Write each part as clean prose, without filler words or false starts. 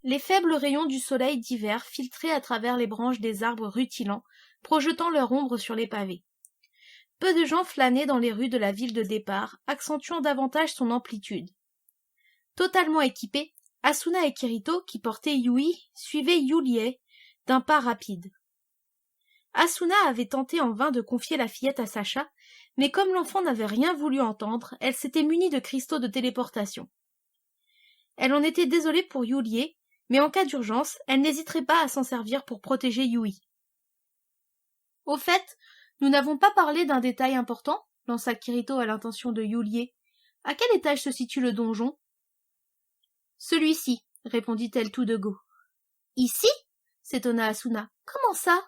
Les faibles rayons du soleil d'hiver filtraient à travers les branches des arbres rutilants, projetant leur ombre sur les pavés. Peu de gens flânaient dans les rues de la ville de départ, accentuant davantage son amplitude. Totalement équipés, Asuna et Kirito, qui portaient Yui, suivaient Yulie d'un pas rapide. Asuna avait tenté en vain de confier la fillette à Sacha, mais comme l'enfant n'avait rien voulu entendre, elle s'était munie de cristaux de téléportation. Elle en était désolée pour Yulie, mais en cas d'urgence, elle n'hésiterait pas à s'en servir pour protéger Yui. « Au fait, nous n'avons pas parlé d'un détail important, lança Kirito à l'intention de Yulie. À quel étage se situe le donjon ? Celui-ci, répondit-elle tout de go. Ici ? S'étonna Asuna. Comment ça ?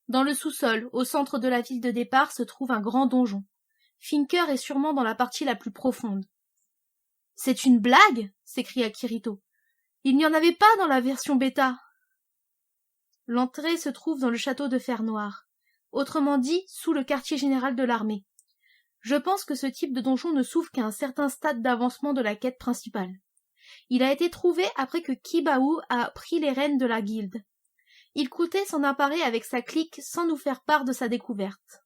Dans le sous-sol, au centre de la ville de départ, se trouve un grand donjon. Finker est sûrement dans la partie la plus profonde. C'est une blague ? S'écria Kirito. Il n'y en avait pas dans la version bêta. L'entrée se trouve dans le château de Fer-Noir, autrement dit sous le quartier général de l'armée. Je pense que ce type de donjon ne s'ouvre qu'à un certain stade d'avancement de la quête principale. Il a été trouvé après que Kibaou a pris les rênes de la guilde. Il comptait s'en emparer avec sa clique sans nous faire part de sa découverte.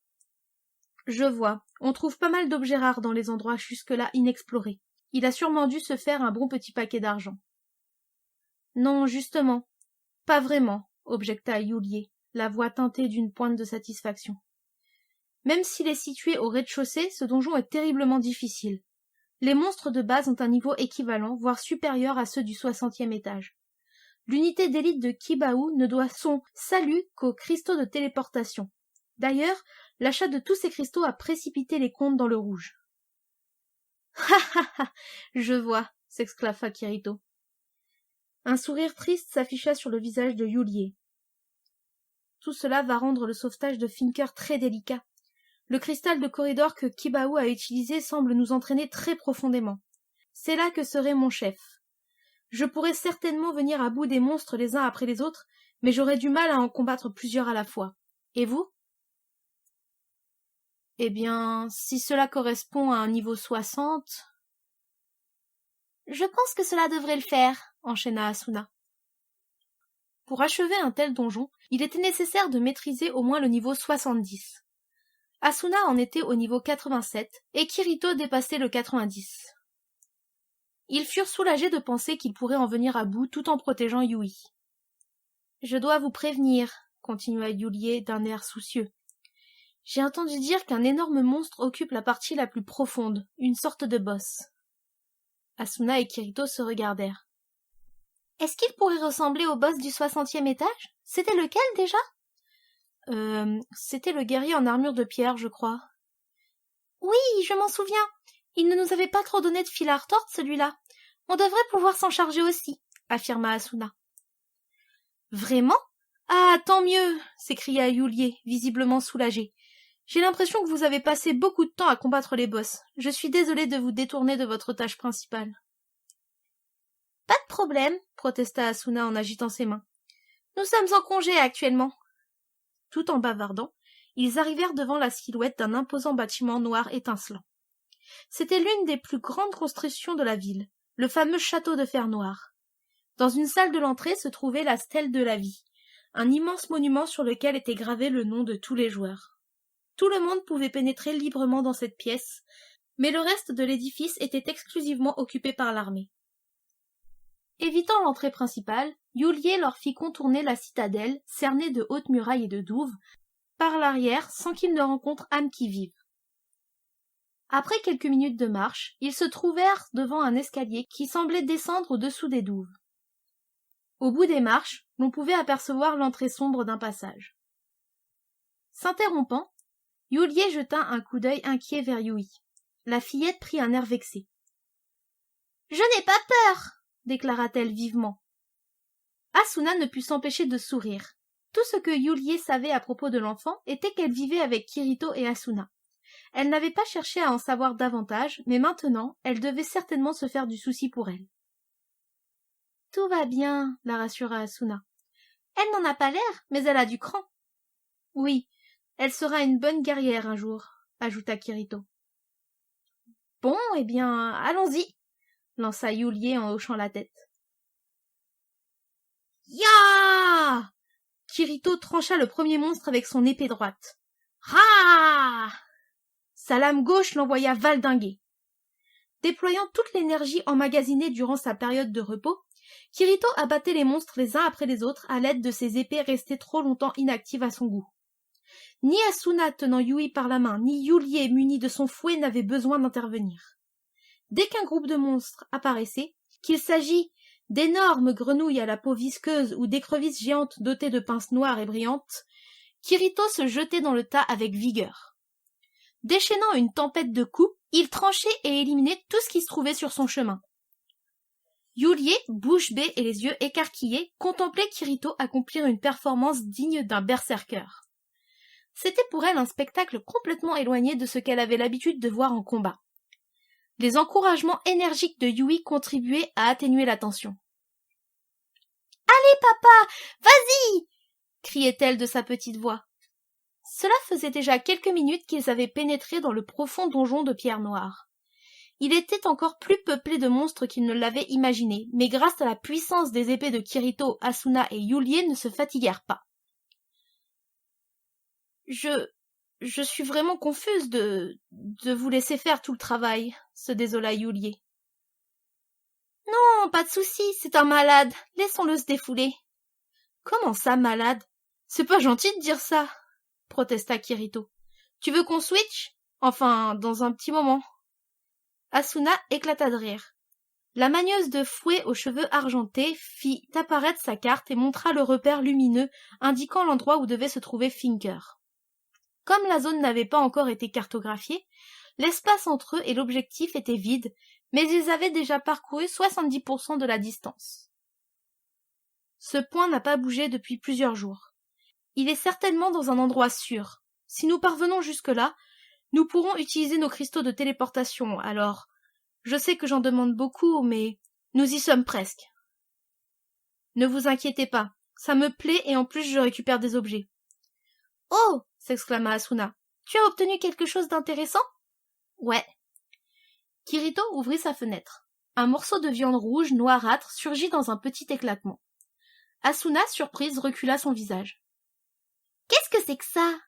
Je vois, on trouve pas mal d'objets rares dans les endroits jusque-là inexplorés. Il a sûrement dû se faire un bon petit paquet d'argent. Non, justement, pas vraiment, objecta Yulie, la voix teintée d'une pointe de satisfaction. Même s'il est situé au rez-de-chaussée, ce donjon est terriblement difficile. Les monstres de base ont un niveau équivalent, voire supérieur à ceux du 60e étage. L'unité d'élite de Kibaou ne doit son salut qu'aux cristaux de téléportation. D'ailleurs, l'achat de tous ces cristaux a précipité les comptes dans le rouge. « Ha ha ha, je vois !» s'exclama Kirito. Un sourire triste s'afficha sur le visage de Yulie. Tout cela va rendre le sauvetage de Finker très délicat. Le cristal de corridor que Kibaou a utilisé semble nous entraîner très profondément. C'est là que serait mon chef. Je pourrais certainement venir à bout des monstres les uns après les autres, mais j'aurais du mal à en combattre plusieurs à la fois. Et vous ? Eh bien, si cela correspond à un niveau 60... Je pense que cela devrait le faire, enchaîna Asuna. Pour achever un tel donjon, il était nécessaire de maîtriser au moins le niveau 70. Asuna en était au niveau 87 et Kirito dépassait le 90. Ils furent soulagés de penser qu'ils pourraient en venir à bout tout en protégeant Yui. « Je dois vous prévenir, » continua Yulie d'un air soucieux. « J'ai entendu dire qu'un énorme monstre occupe la partie la plus profonde, une sorte de boss. » Asuna et Kirito se regardèrent. « Est-ce qu'il pourrait ressembler au boss du 60e étage ? C'était lequel déjà ? C'était le guerrier en armure de pierre, je crois. »« Oui, je m'en souviens. Il ne nous avait pas trop donné de fil à retordre, celui-là. On devrait pouvoir s'en charger aussi, » affirma Asuna. « Vraiment ? Ah, tant mieux » s'écria Yulie, visiblement soulagée. « J'ai l'impression que vous avez passé beaucoup de temps à combattre les boss. Je suis désolée de vous détourner de votre tâche principale. »« Pas de problème, » protesta Asuna en agitant ses mains. « Nous sommes en congé actuellement. » Tout en bavardant, ils arrivèrent devant la silhouette d'un imposant bâtiment noir étincelant. C'était l'une des plus grandes constructions de la ville, le fameux château de Fer-Noir. Dans une salle de l'entrée se trouvait la stèle de la vie, un immense monument sur lequel était gravé le nom de tous les joueurs. Tout le monde pouvait pénétrer librement dans cette pièce, mais le reste de l'édifice était exclusivement occupé par l'armée. Évitant l'entrée principale, Yulie leur fit contourner la citadelle, cernée de hautes murailles et de douves, par l'arrière sans qu'ils ne rencontrent âme qui vive. Après quelques minutes de marche, ils se trouvèrent devant un escalier qui semblait descendre au-dessous des douves. Au bout des marches, l'on pouvait apercevoir l'entrée sombre d'un passage. S'interrompant, Yulie jeta un coup d'œil inquiet vers Yui. La fillette prit un air vexé. « Je n'ai pas peur !» déclara-t-elle vivement. Asuna ne put s'empêcher de sourire. Tout ce que Yulie savait à propos de l'enfant était qu'elle vivait avec Kirito et Asuna. Elle n'avait pas cherché à en savoir davantage, mais maintenant, elle devait certainement se faire du souci pour elle. « Tout va bien, » la rassura Asuna. « Elle n'en a pas l'air, mais elle a du cran. »« Oui, elle sera une bonne guerrière un jour, » ajouta Kirito. « Bon, eh bien, allons-y, » lança Yulie en hochant la tête. Ya! Kirito trancha le premier monstre avec son épée droite. Ra! Sa lame gauche l'envoya valdinguer. Déployant toute l'énergie emmagasinée durant sa période de repos, Kirito abattait les monstres les uns après les autres à l'aide de ses épées restées trop longtemps inactives à son goût. Ni Asuna tenant Yui par la main, ni Yulie muni de son fouet n'avaient besoin d'intervenir. Dès qu'un groupe de monstres apparaissait, qu'il s'agit d'énormes grenouilles à la peau visqueuse ou d'écrevisses géantes dotées de pinces noires et brillantes, Kirito se jetait dans le tas avec vigueur. Déchaînant une tempête de coups, il tranchait et éliminait tout ce qui se trouvait sur son chemin. Yulie, bouche bée et les yeux écarquillés, contemplait Kirito accomplir une performance digne d'un berserker. C'était pour elle un spectacle complètement éloigné de ce qu'elle avait l'habitude de voir en combat. Les encouragements énergiques de Yui contribuaient à atténuer la tension. « Allez, papa, vas-y !» criait-elle de sa petite voix. Cela faisait déjà quelques minutes qu'ils avaient pénétré dans le profond donjon de pierre noire. Il était encore plus peuplé de monstres qu'ils ne l'avaient imaginé, mais grâce à la puissance des épées de Kirito, Asuna et Yulie ne se fatiguèrent pas. Je suis vraiment confuse de vous laisser faire tout le travail, se désola Yulie. Non, pas de souci, c'est un malade, laissons-le se défouler. Comment ça, malade? C'est pas gentil de dire ça, protesta Kirito. Tu veux qu'on switch? Enfin, dans un petit moment. Asuna éclata de rire. La magneuse de fouet aux cheveux argentés fit apparaître sa carte et montra le repère lumineux indiquant l'endroit où devait se trouver Finker. Comme la zone n'avait pas encore été cartographiée, l'espace entre eux et l'objectif était vide, mais ils avaient déjà parcouru 70% de la distance. Ce point n'a pas bougé depuis plusieurs jours. Il est certainement dans un endroit sûr. Si nous parvenons jusque-là, nous pourrons utiliser nos cristaux de téléportation, alors... Je sais que j'en demande beaucoup, mais nous y sommes presque. Ne vous inquiétez pas, ça me plaît et en plus je récupère des objets. Oh! S'exclama Asuna. Tu as obtenu quelque chose d'intéressant? Ouais. Kirito ouvrit sa fenêtre. Un morceau de viande rouge noirâtre surgit dans un petit éclatement. Asuna, surprise, recula son visage. Qu'est-ce que c'est que ça?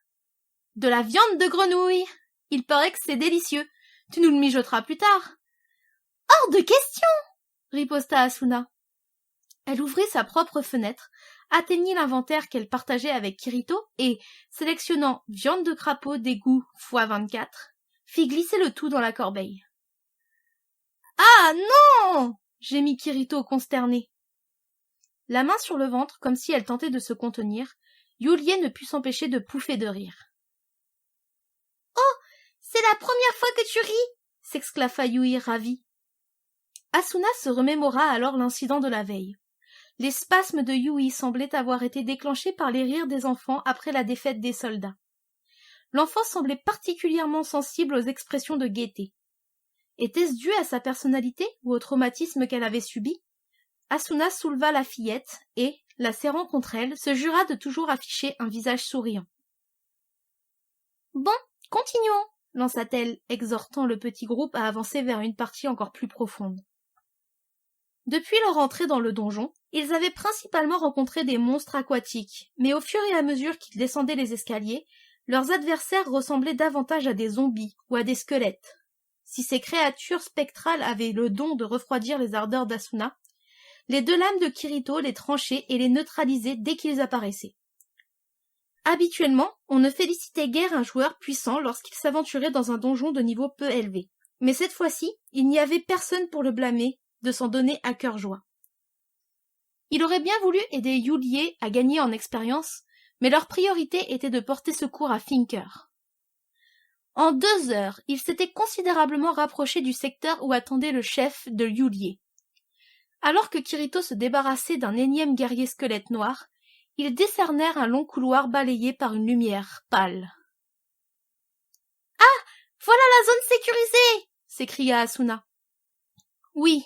De la viande de grenouille! Il paraît que c'est délicieux. Tu nous le mijoteras plus tard. Hors de question! Riposta Asuna. Elle ouvrit sa propre fenêtre, atteignit l'inventaire qu'elle partageait avec Kirito et, sélectionnant viande de crapaud d'égout x24, fit glisser le tout dans la corbeille. Ah non! Gémit Kirito consterné. La main sur le ventre, comme si elle tentait de se contenir, Yulie ne put s'empêcher de pouffer de rire. Oh! C'est la première fois que tu ris! S'exclama Yui ravi. Asuna se remémora alors l'incident de la veille. Les spasmes de Yui semblaient avoir été déclenchés par les rires des enfants après la défaite des soldats. L'enfant semblait particulièrement sensible aux expressions de gaieté. Était-ce dû à sa personnalité ou au traumatisme qu'elle avait subi? Asuna souleva la fillette et, la serrant contre elle, se jura de toujours afficher un visage souriant. « Bon, continuons !» lança-t-elle, exhortant le petit groupe à avancer vers une partie encore plus profonde. Depuis leur entrée dans le donjon, ils avaient principalement rencontré des monstres aquatiques, mais au fur et à mesure qu'ils descendaient les escaliers, leurs adversaires ressemblaient davantage à des zombies ou à des squelettes. Si ces créatures spectrales avaient le don de refroidir les ardeurs d'Asuna, les deux lames de Kirito les tranchaient et les neutralisaient dès qu'ils apparaissaient. Habituellement, on ne félicitait guère un joueur puissant lorsqu'il s'aventurait dans un donjon de niveau peu élevé, mais cette fois-ci, il n'y avait personne pour le blâmer de s'en donner à cœur joie. Il aurait bien voulu aider Yulie à gagner en expérience, mais leur priorité était de porter secours à Finker. En 2 heures, ils s'étaient considérablement rapprochés du secteur où attendait le chef de Yulie. Alors que Kirito se débarrassait d'un énième guerrier squelette noir, ils décernèrent un long couloir balayé par une lumière pâle. « Ah! Voilà la zone sécurisée !» s'écria Asuna. « Oui,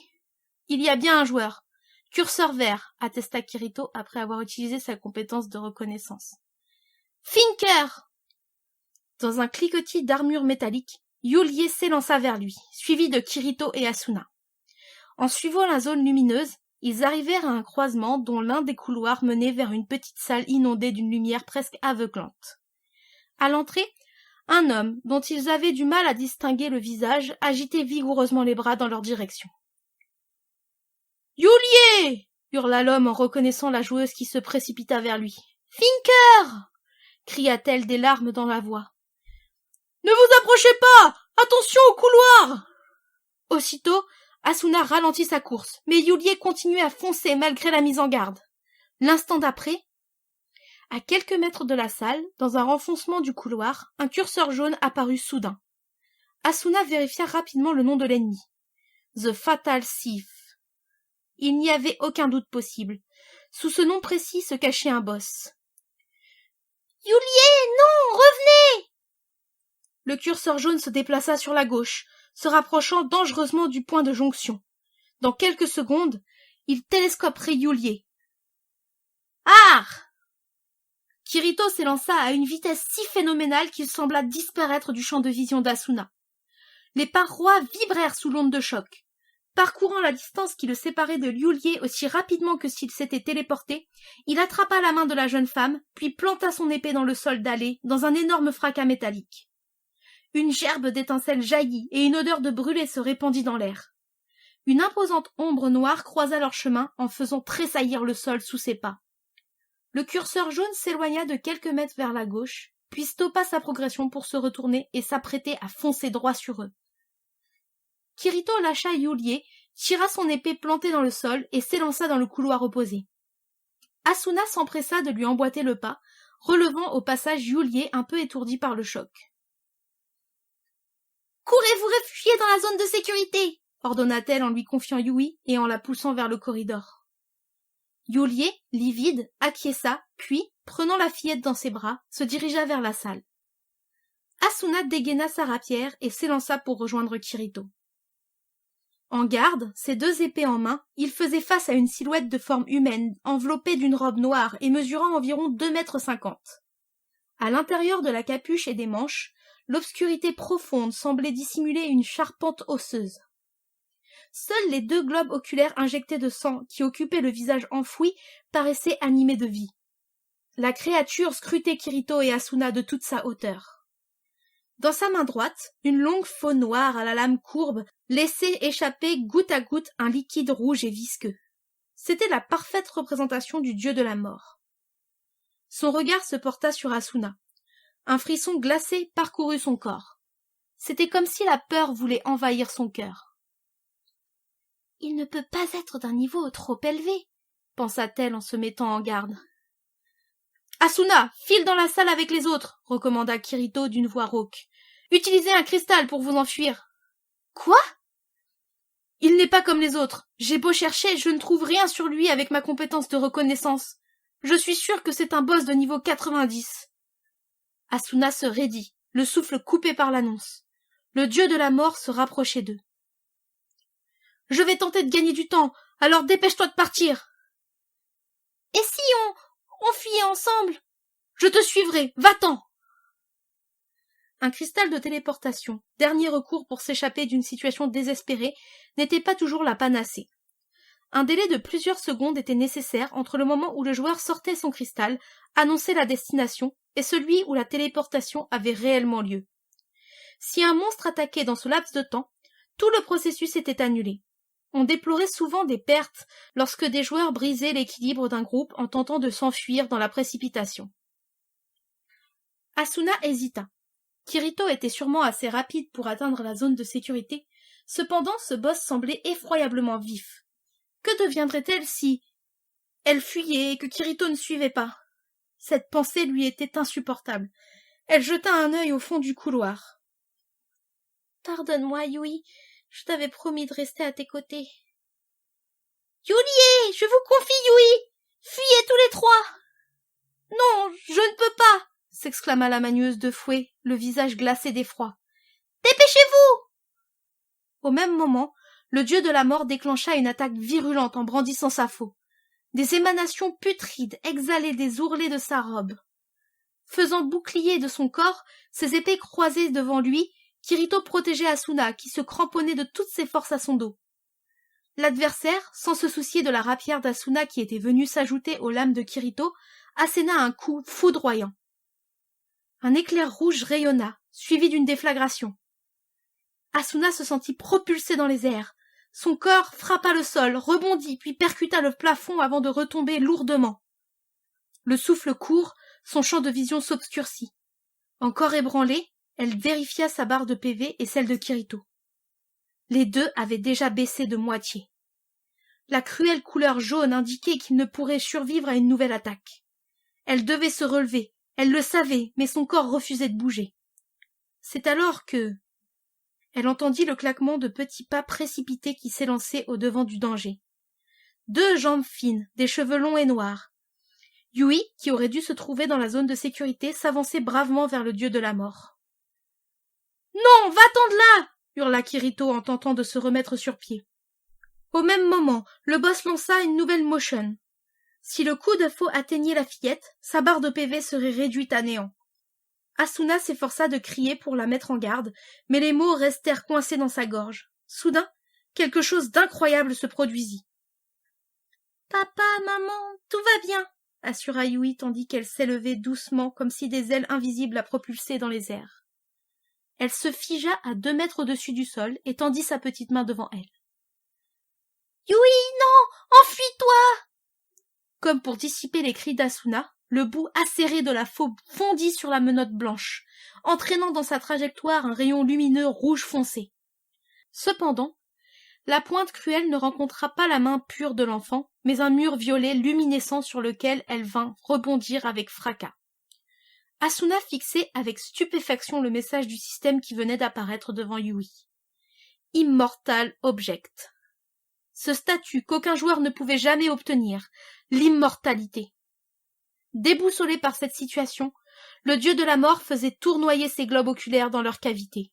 il y a bien un joueur. Curseur vert, attesta Kirito après avoir utilisé sa compétence de reconnaissance. Finker! Dans un cliquetis d'armure métallique, Yulie s'élança vers lui, suivi de Kirito et Asuna. En suivant la zone lumineuse, Ils arrivèrent à un croisement dont l'un des couloirs menait vers une petite salle inondée d'une lumière presque aveuglante. À l'entrée, un homme, dont ils avaient du mal à distinguer le visage, agitait vigoureusement les bras dans leur direction. « Youlié !» hurla l'homme en reconnaissant la joueuse qui se précipita vers lui. « Finker !» cria-t-elle des larmes dans la voix. « Ne vous approchez pas ! Attention au couloir !» Aussitôt, Asuna ralentit sa course, mais Youlié continuait à foncer malgré la mise en garde. L'instant d'après, à quelques mètres de la salle, dans un renfoncement du couloir, un curseur jaune apparut soudain. Asuna vérifia rapidement le nom de l'ennemi. The Fatal Thief. Il n'y avait aucun doute possible. Sous ce nom précis se cachait un boss. « Youlié, non, revenez !» Le curseur jaune se déplaça sur la gauche, se rapprochant dangereusement du point de jonction. Dans quelques secondes, il télescoperait Youlié. « Ah !» Kirito s'élança à une vitesse si phénoménale qu'il sembla disparaître du champ de vision d'Asuna. Les parois vibrèrent sous l'onde de choc. Parcourant la distance qui le séparait de Youlié aussi rapidement que s'il s'était téléporté, il attrapa la main de la jeune femme, puis planta son épée dans le sol dallé, dans un énorme fracas métallique. Une gerbe d'étincelles jaillit et une odeur de brûlé se répandit dans l'air. Une imposante ombre noire croisa leur chemin en faisant tressaillir le sol sous ses pas. Le curseur jaune s'éloigna de quelques mètres vers la gauche, puis stoppa sa progression pour se retourner et s'apprêter à foncer droit sur eux. Kirito lâcha Youlié, tira son épée plantée dans le sol et s'élança dans le couloir opposé. Asuna s'empressa de lui emboîter le pas, relevant au passage Youlié un peu étourdi par le choc. « Courez vous réfugier dans la zone de sécurité !» ordonna-t-elle en lui confiant Yui et en la poussant vers le corridor. Youlié, livide, acquiesça, puis, prenant la fillette dans ses bras, se dirigea vers la salle. Asuna dégaina sa rapière et s'élança pour rejoindre Kirito. En garde, ses deux épées en main, il faisait face à une silhouette de forme humaine, enveloppée d'une robe noire et mesurant environ 2,50 m. À l'intérieur de la capuche et des manches, l'obscurité profonde semblait dissimuler une charpente osseuse. Seuls les deux globes oculaires injectés de sang qui occupaient le visage enfoui paraissaient animés de vie. La créature scrutait Kirito et Asuna de toute sa hauteur. Dans sa main droite, une longue faune noire à la lame courbe laissait échapper goutte à goutte un liquide rouge et visqueux. C'était la parfaite représentation du dieu de la mort. Son regard se porta sur Asuna. Un frisson glacé parcourut son corps. C'était comme si la peur voulait envahir son cœur. « Il ne peut pas être d'un niveau trop élevé, » pensa-t-elle en se mettant en garde. « Asuna, file dans la salle avec les autres, » recommanda Kirito d'une voix rauque. « Utilisez un cristal pour vous enfuir. »« Quoi ?»« Il n'est pas comme les autres. J'ai beau chercher, je ne trouve rien sur lui avec ma compétence de reconnaissance. Je suis sûre que c'est un boss de niveau 90. » Asuna se raidit, le souffle coupé par l'annonce. Le dieu de la mort se rapprochait d'eux. « Je vais tenter de gagner du temps, alors dépêche-toi de partir. »« Et si on fuyait ensemble ? » ?»« Je te suivrai, va-t'en !» Un cristal de téléportation, dernier recours pour s'échapper d'une situation désespérée, n'était pas toujours la panacée. Un délai de plusieurs secondes était nécessaire entre le moment où le joueur sortait son cristal, annonçait la destination, et celui où la téléportation avait réellement lieu. Si un monstre attaquait dans ce laps de temps, tout le processus était annulé. On déplorait souvent des pertes lorsque des joueurs brisaient l'équilibre d'un groupe en tentant de s'enfuir dans la précipitation. Asuna hésita. Kirito était sûrement assez rapide pour atteindre la zone de sécurité, cependant ce boss semblait effroyablement vif. Que deviendrait-elle si elle fuyait et que Kirito ne suivait pas? Cette pensée lui était insupportable. Elle jeta un œil au fond du couloir. « Pardonne-moi, Yui, je t'avais promis de rester à tes côtés. »« Youlié, je vous confie, Yui! Fuyez tous les trois !»« Non, je ne peux pas !» s'exclama la manieuse de fouet, le visage glacé d'effroi. « Dépêchez-vous !» Au même moment, le dieu de la mort déclencha une attaque virulente en brandissant sa faux. Des émanations putrides exhalaient des ourlets de sa robe. Faisant bouclier de son corps, ses épées croisées devant lui, Kirito protégeait Asuna, qui se cramponnait de toutes ses forces à son dos. L'adversaire, sans se soucier de la rapière d'Asuna qui était venue s'ajouter aux lames de Kirito, asséna un coup foudroyant. Un éclair rouge rayonna, suivi d'une déflagration. Asuna se sentit propulsé dans les airs. Son corps frappa le sol, rebondit, puis percuta le plafond avant de retomber lourdement. Le souffle court, son champ de vision s'obscurcit. Encore ébranlée, elle vérifia sa barre de PV et celle de Kirito. Les deux avaient déjà baissé de moitié. La cruelle couleur jaune indiquait qu'il ne pourrait survivre à une nouvelle attaque. Elle devait se relever, elle le savait, mais son corps refusait de bouger. C'est alors que... Elle entendit le claquement de petits pas précipités qui s'élançaient au-devant du danger. Deux jambes fines, des cheveux longs et noirs. Yui, qui aurait dû se trouver dans la zone de sécurité, s'avançait bravement vers le dieu de la mort. « Non, va-t'en de là !» hurla Kirito en tentant de se remettre sur pied. Au même moment, le boss lança une nouvelle motion. Si le coup de faux atteignait la fillette, sa barre de PV serait réduite à néant. Asuna s'efforça de crier pour la mettre en garde, mais les mots restèrent coincés dans sa gorge. Soudain, quelque chose d'incroyable se produisit. « Papa, maman, tout va bien !» assura Yui tandis qu'elle s'élevait doucement comme si des ailes invisibles la propulsaient dans les airs. Elle se figea à 2 mètres au-dessus du sol et tendit sa petite main devant elle. « Yui, non, enfuis-toi !» Comme pour dissiper les cris d'Asuna, le bout acéré de la faux fondit sur la menotte blanche, entraînant dans sa trajectoire un rayon lumineux rouge foncé. Cependant, la pointe cruelle ne rencontra pas la main pure de l'enfant, mais un mur violet luminescent sur lequel elle vint rebondir avec fracas. Asuna fixait avec stupéfaction le message du système qui venait d'apparaître devant Yui. Immortal Object. Ce statut qu'aucun joueur ne pouvait jamais obtenir, l'immortalité. Déboussolé par cette situation, le dieu de la mort faisait tournoyer ses globes oculaires dans leur cavité.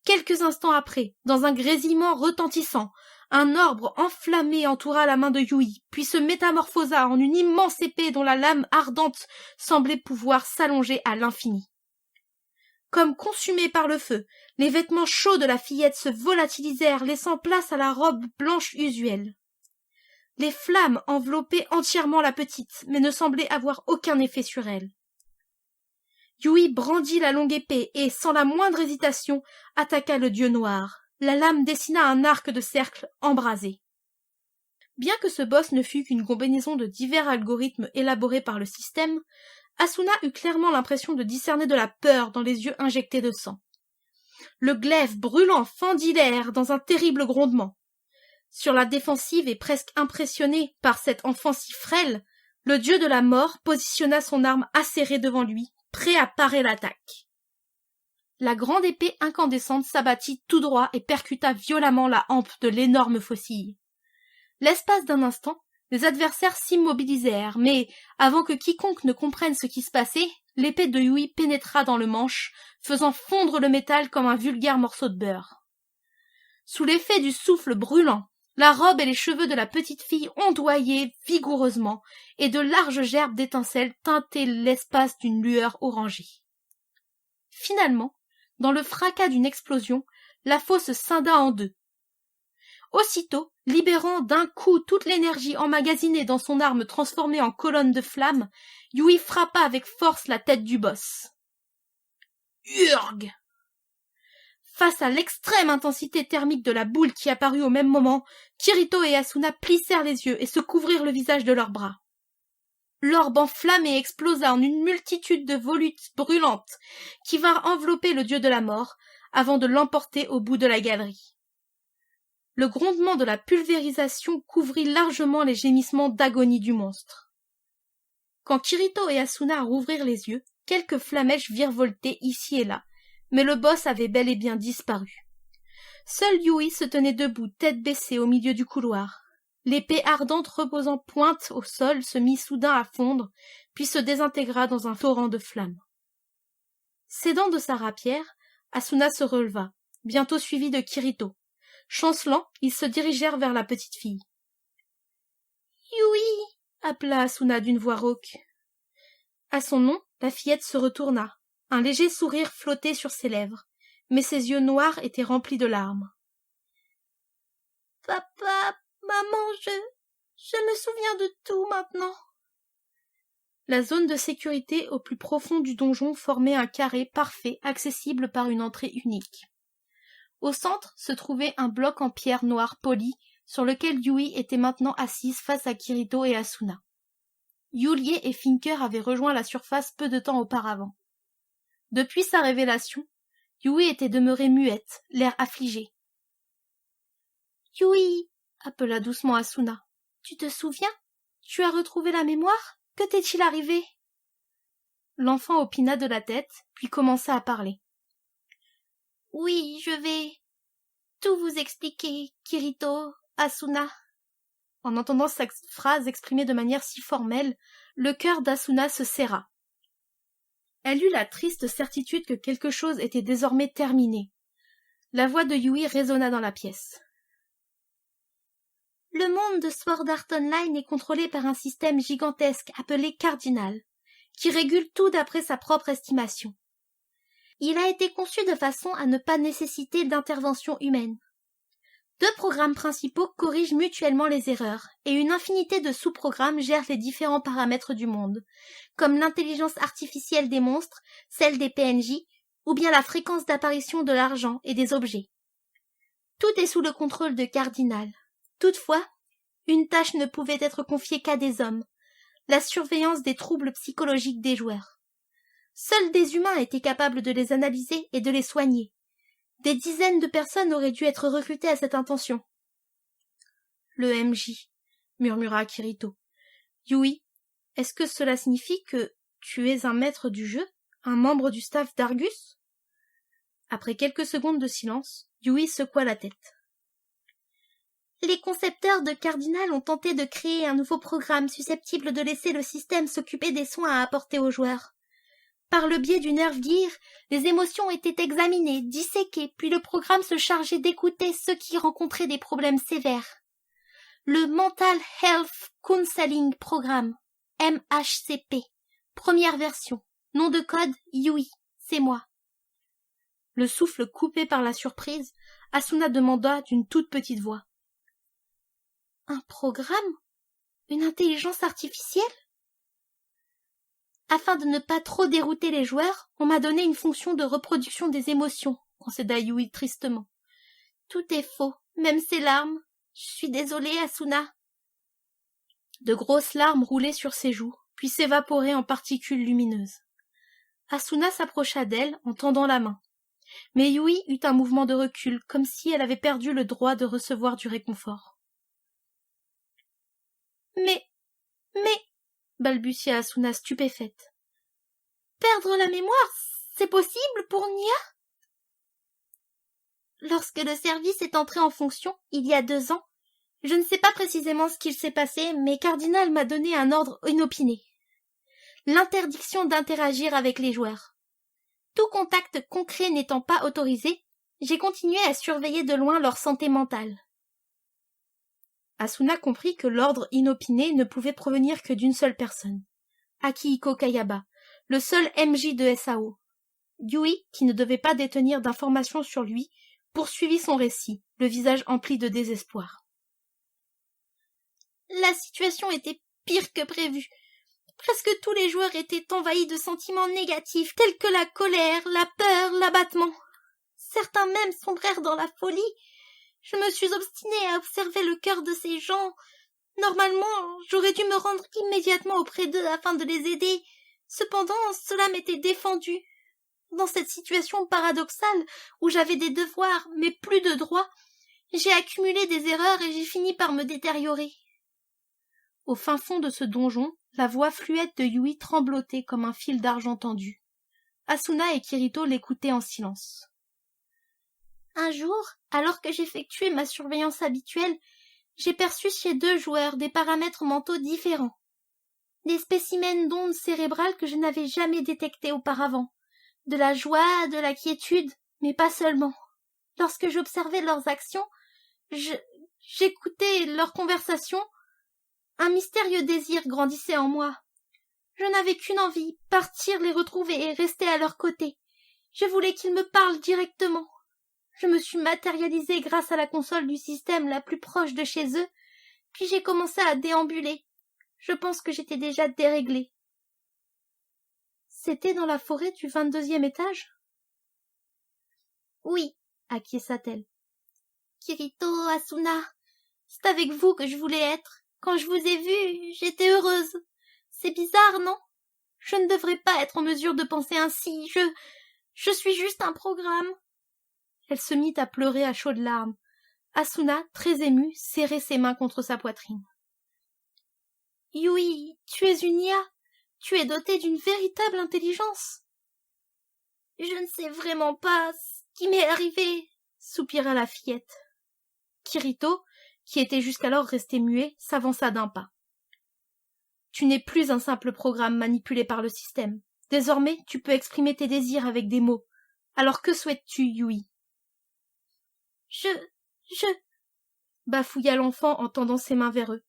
Quelques instants après, dans un grésillement retentissant, un orbe enflammé entoura la main de Yui, puis se métamorphosa en une immense épée dont la lame ardente semblait pouvoir s'allonger à l'infini. Comme consumés par le feu, les vêtements chauds de la fillette se volatilisèrent, laissant place à la robe blanche usuelle. Les flammes enveloppaient entièrement la petite, mais ne semblaient avoir aucun effet sur elle. Yui brandit la longue épée et, sans la moindre hésitation, attaqua le dieu noir. La lame dessina un arc de cercle embrasé. Bien que ce boss ne fût qu'une combinaison de divers algorithmes élaborés par le système, Asuna eut clairement l'impression de discerner de la peur dans les yeux injectés de sang. Le glaive brûlant fendit l'air dans un terrible grondement. Sur la défensive et presque impressionné par cet enfant si frêle, le dieu de la mort positionna son arme acérée devant lui, prêt à parer l'attaque. La grande épée incandescente s'abattit tout droit et percuta violemment la hampe de l'énorme faucille. L'espace d'un instant, les adversaires s'immobilisèrent, mais, avant que quiconque ne comprenne ce qui se passait, l'épée de Yui pénétra dans le manche, faisant fondre le métal comme un vulgaire morceau de beurre. Sous l'effet du souffle brûlant, la robe et les cheveux de la petite fille ondoyaient vigoureusement, et de larges gerbes d'étincelles teintaient l'espace d'une lueur orangée. Finalement, dans le fracas d'une explosion, la fosse scinda en deux. Aussitôt, libérant d'un coup toute l'énergie emmagasinée dans son arme transformée en colonne de flammes, Yui frappa avec force la tête du boss. Urgh! Face à l'extrême intensité thermique de la boule qui apparut au même moment, Kirito et Asuna plissèrent les yeux et se couvrirent le visage de leurs bras. L'orbe enflammé explosa en une multitude de volutes brûlantes qui vinrent envelopper le dieu de la mort avant de l'emporter au bout de la galerie. Le grondement de la pulvérisation couvrit largement les gémissements d'agonie du monstre. Quand Kirito et Asuna rouvrirent les yeux, quelques flamèches virevoltaient ici et là, mais le boss avait bel et bien disparu. Seul Yui se tenait debout, tête baissée au milieu du couloir. L'épée ardente reposant pointe au sol se mit soudain à fondre, puis se désintégra dans un torrent de flammes. S'aidant de sa rapière, Asuna se releva, bientôt suivi de Kirito. Chancelant, ils se dirigèrent vers la petite fille. « Yui !» appela Asuna d'une voix rauque. À son nom, la fillette se retourna. Un léger sourire flottait sur ses lèvres, mais ses yeux noirs étaient remplis de larmes. Papa, maman, je me souviens de tout maintenant. La zone de sécurité au plus profond du donjon formait un carré parfait accessible par une entrée unique. Au centre se trouvait un bloc en pierre noire polie sur lequel Yui était maintenant assise face à Kirito et Asuna. Yulie et Finker avaient rejoint la surface peu de temps auparavant. Depuis sa révélation, Yui était demeurée muette, l'air affligé. « Yui !» appela doucement Asuna. « Tu te souviens? Tu as retrouvé la mémoire? Que t'est-il arrivé ?» L'enfant opina de la tête, puis commença à parler. « Oui, je vais tout vous expliquer, Kirito, Asuna. » En entendant cette phrase exprimée de manière si formelle, le cœur d'Asuna se serra. Elle eut la triste certitude que quelque chose était désormais terminé. La voix de Yui résonna dans la pièce. Le monde de Sword Art Online est contrôlé par un système gigantesque appelé Cardinal, qui régule tout d'après sa propre estimation. Il a été conçu de façon à ne pas nécessiter d'intervention humaine. 2 programmes principaux corrigent mutuellement les erreurs, et une infinité de sous-programmes gèrent les différents paramètres du monde, comme l'intelligence artificielle des monstres, celle des PNJ, ou bien la fréquence d'apparition de l'argent et des objets. Tout est sous le contrôle de Cardinal. Toutefois, une tâche ne pouvait être confiée qu'à des hommes, la surveillance des troubles psychologiques des joueurs. Seuls des humains étaient capables de les analyser et de les soigner. Des dizaines de personnes auraient dû être recrutées à cette intention. « Le MJ, » murmura Kirito. « Yui, est-ce que cela signifie que tu es un maître du jeu, un membre du staff d'Argus ?» Après quelques secondes de silence, Yui secoua la tête. « Les concepteurs de Cardinal ont tenté de créer un nouveau programme susceptible de laisser le système s'occuper des soins à apporter aux joueurs. Par le biais du Nerve Gear, les émotions étaient examinées, disséquées, puis le programme se chargeait d'écouter ceux qui rencontraient des problèmes sévères. Le Mental Health Counseling Programme, MHCP, première version, nom de code Yui, c'est moi. » Le souffle coupé par la surprise, Asuna demanda d'une toute petite voix. « Un programme? Une intelligence artificielle? » Afin de ne pas trop dérouter les joueurs, on m'a donné une fonction de reproduction des émotions, concéda Yui tristement. Tout est faux, même ses larmes. Je suis désolée, Asuna. De grosses larmes roulaient sur ses joues, puis s'évaporaient en particules lumineuses. Asuna s'approcha d'elle en tendant la main. Mais Yui eut un mouvement de recul, comme si elle avait perdu le droit de recevoir du réconfort. Mais, balbutia Asuna stupéfaite. Perdre la mémoire, c'est possible pour Nia? Lorsque le service est entré en fonction, il y a 2 ans, je ne sais pas précisément ce qu'il s'est passé, mais Cardinal m'a donné un ordre inopiné. L'interdiction d'interagir avec les joueurs. Tout contact concret n'étant pas autorisé, j'ai continué à surveiller de loin leur santé mentale. Asuna comprit que l'ordre inopiné ne pouvait provenir que d'une seule personne, Akihiko Kayaba, le seul MJ de SAO. Yui, qui ne devait pas détenir d'informations sur lui, poursuivit son récit, le visage empli de désespoir. La situation était pire que prévu. Presque tous les joueurs étaient envahis de sentiments négatifs tels que la colère, la peur, l'abattement. Certains même sombrèrent dans la folie. Je me suis obstinée à observer le cœur de ces gens. Normalement, j'aurais dû me rendre immédiatement auprès d'eux afin de les aider. Cependant, cela m'était défendu. Dans cette situation paradoxale, où j'avais des devoirs, mais plus de droits, j'ai accumulé des erreurs et j'ai fini par me détériorer. Au fin fond de ce donjon, la voix fluette de Yui tremblotait comme un fil d'argent tendu. Asuna et Kirito l'écoutaient en silence. Un jour, alors que j'effectuais ma surveillance habituelle, j'ai perçu chez 2 joueurs des paramètres mentaux différents. Des spécimens d'ondes cérébrales que je n'avais jamais détectés auparavant. De la joie, de la quiétude, mais pas seulement. Lorsque j'observais leurs actions, j'écoutais leurs conversations, un mystérieux désir grandissait en moi. Je n'avais qu'une envie, partir les retrouver et rester à leur côté. Je voulais qu'ils me parlent directement. Je me suis matérialisée grâce à la console du système la plus proche de chez eux, puis j'ai commencé à déambuler. Je pense que j'étais déjà déréglée. C'était dans la forêt du 22e étage? Oui, acquiesça-t-elle. Kirito, Asuna, c'est avec vous que je voulais être. Quand je vous ai vu, j'étais heureuse. C'est bizarre, non? Je ne devrais pas être en mesure de penser ainsi. Je suis juste un programme. Elle se mit à pleurer à chaudes larmes. Asuna, très émue, serrait ses mains contre sa poitrine. Yui, tu es une IA. Tu es dotée d'une véritable intelligence. Je ne sais vraiment pas ce qui m'est arrivé, soupira la fillette. Kirito, qui était jusqu'alors resté muet, s'avança d'un pas. Tu n'es plus un simple programme manipulé par le système. Désormais, tu peux exprimer tes désirs avec des mots. Alors que souhaites-tu, Yui? Je... bafouilla l'enfant en tendant ses mains vers eux.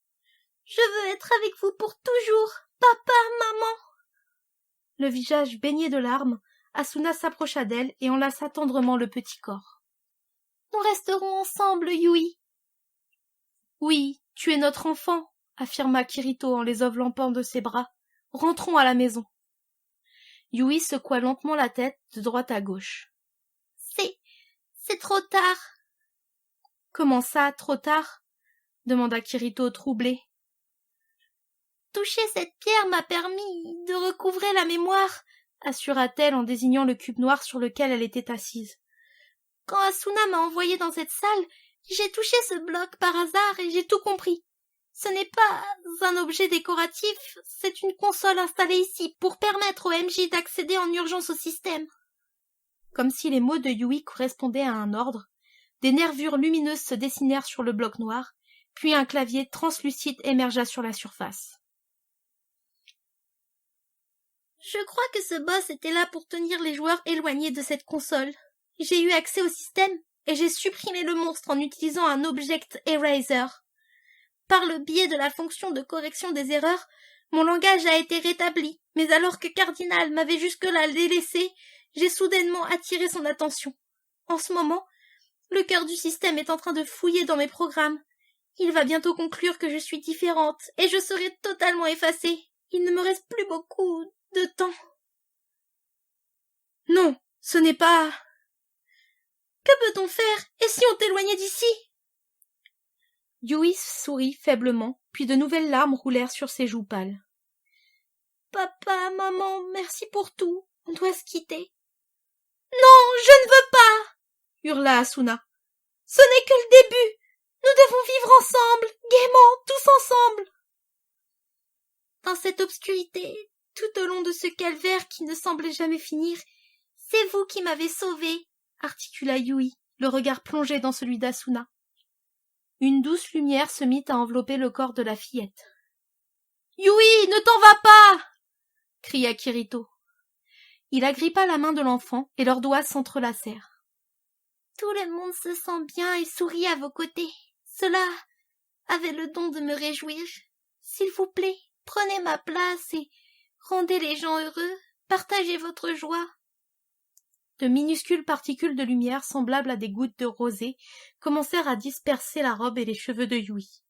Je veux être avec vous pour toujours, papa, maman. Le visage baigné de larmes, Asuna s'approcha d'elle et enlaça tendrement le petit corps. Nous resterons ensemble, Yui. Oui, tu es notre enfant, affirma Kirito en les enveloppant de ses bras. Rentrons à la maison. Yui secoua lentement la tête de droite à gauche. C'est trop tard. Comment ça, trop tard? Demanda Kirito troublé. Toucher cette pierre m'a permis de recouvrer la mémoire, assura-t-elle en désignant le cube noir sur lequel elle était assise. Quand Asuna m'a envoyée dans cette salle, j'ai touché ce bloc par hasard et j'ai tout compris. Ce n'est pas un objet décoratif, c'est une console installée ici pour permettre au MJ d'accéder en urgence au système. Comme si les mots de Yui correspondaient à un ordre, des nervures lumineuses se dessinèrent sur le bloc noir, puis un clavier translucide émergea sur la surface. Je crois que ce boss était là pour tenir les joueurs éloignés de cette console. J'ai eu accès au système et j'ai supprimé le monstre en utilisant un Object Eraser. Par le biais de la fonction de correction des erreurs, mon langage a été rétabli, mais alors que Cardinal m'avait jusque-là délaissé, j'ai soudainement attiré son attention. En ce moment, le cœur du système est en train de fouiller dans mes programmes. Il va bientôt conclure que je suis différente et je serai totalement effacée. Il ne me reste plus beaucoup de temps. Non, ce n'est pas... Que peut-on faire? Et si on t'éloignait d'ici? Yui sourit faiblement, puis de nouvelles larmes roulèrent sur ses joues pâles. Papa, maman, merci pour tout. On doit se quitter. Non, je ne veux pas! Hurla Asuna. Ce n'est que le début. Nous devons vivre ensemble, gaiement, tous ensemble. Dans cette obscurité, tout au long de ce calvaire qui ne semblait jamais finir, c'est vous qui m'avez sauvée, articula Yui, le regard plongé dans celui d'Asuna. Une douce lumière se mit à envelopper le corps de la fillette. « Yui, ne t'en vas pas !» cria Kirito. Il agrippa la main de l'enfant et leurs doigts s'entrelacèrent. « Tout le monde se sent bien et sourit à vos côtés. Cela avait le don de me réjouir. S'il vous plaît, prenez ma place et rendez les gens heureux. Partagez votre joie. » De minuscules particules de lumière semblables à des gouttes de rosée commencèrent à disperser la robe et les cheveux de Yui.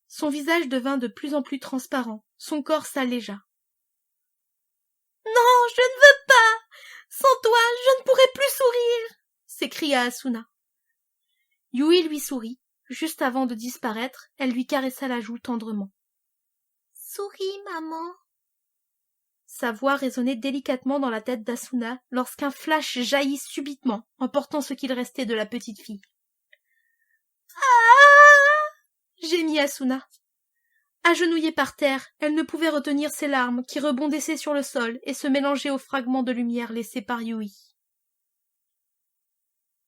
Son visage devint de plus en plus transparent, son corps s'allégea. « Non, je ne veux pas! Sans toi, je ne pourrai plus sourire !» s'écria Asuna. Yui lui sourit. Juste avant de disparaître, elle lui caressa la joue tendrement. « Souris, maman !» Sa voix résonnait délicatement dans la tête d'Asuna lorsqu'un flash jaillit subitement, emportant ce qu'il restait de la petite fille. « Ah !» gémit Asuna. Agenouillée par terre, elle ne pouvait retenir ses larmes qui rebondissaient sur le sol et se mélangeaient aux fragments de lumière laissés par Yui.